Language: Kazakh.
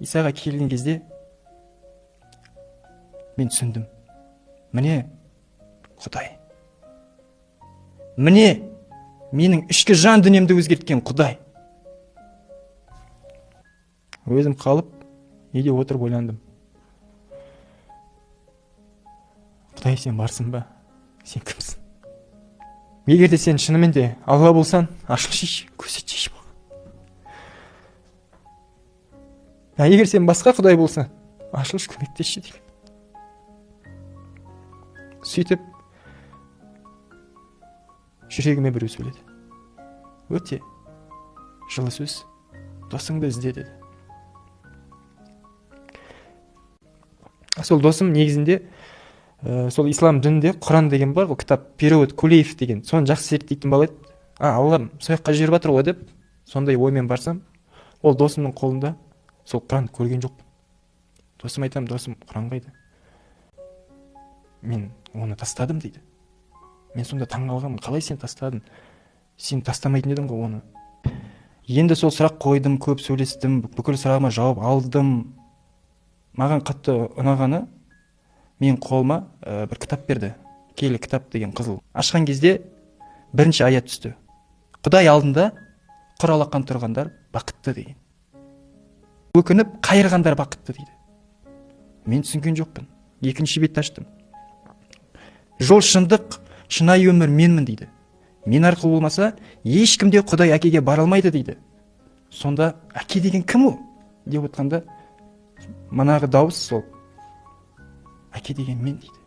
Исаға келген кезде мен түсіндім. Міне Құдай. Міне менің ішкі жан дүниемді өзгерткен Құдай. Өзім қалып, үйде отырып ойландым. Құдай, сен барсың ба? Сен кімсің? Егер де сен шынымен де Алла болсаң, ашылшы, көрсетші маған. Егер сен басқа Құдай болсаң, ашылшы, көмектесші деймін. Сөйтіп, жүрегіме біреу сөйледі. Өте жылы сөз, досыңды ізде деді. Сол досым негізінде сол ислам дінінде Құран деген бар ғой, кітап, перевод Кулеев деген, соны жақсы зерттейтін бала еді. Аллам сояққа жіберіп жатыр ғой деп, сондай оймен барсам, ол досымның қолында сол Құранды көрген жоқпын. Досым айтам, досым, Құран қайда? Мен оны тастадым дейді. Мен сонда таңғалғанмын, қалай сен тастадың? Сен тастамайтын едің ғой оны. Енді сол сұрақ қойдым, көп сөйлестім, бүкіл сұрағыма жауап алдым. Маған қатты ұнағаны, мен қолыма бір кітап берді. Киелі кітап деген қызыл. Ашқан кезде бірінші аят түсті. Құдай алдында құр алақан тұрғандар бақытты деген. Өкініп қайырғандар бақытты дейді. Мен түсінген жоқпын. Екінші бетті аштым. Жол шындық, шынайы өмір менмін дейді. Мен арқылы болмаса, ешкімде Құдай әкеге бара алмайды дейді. Сонда әке деген кім ол? Деп отқанда, манағы дауыс сол. Әке деген мен дейді.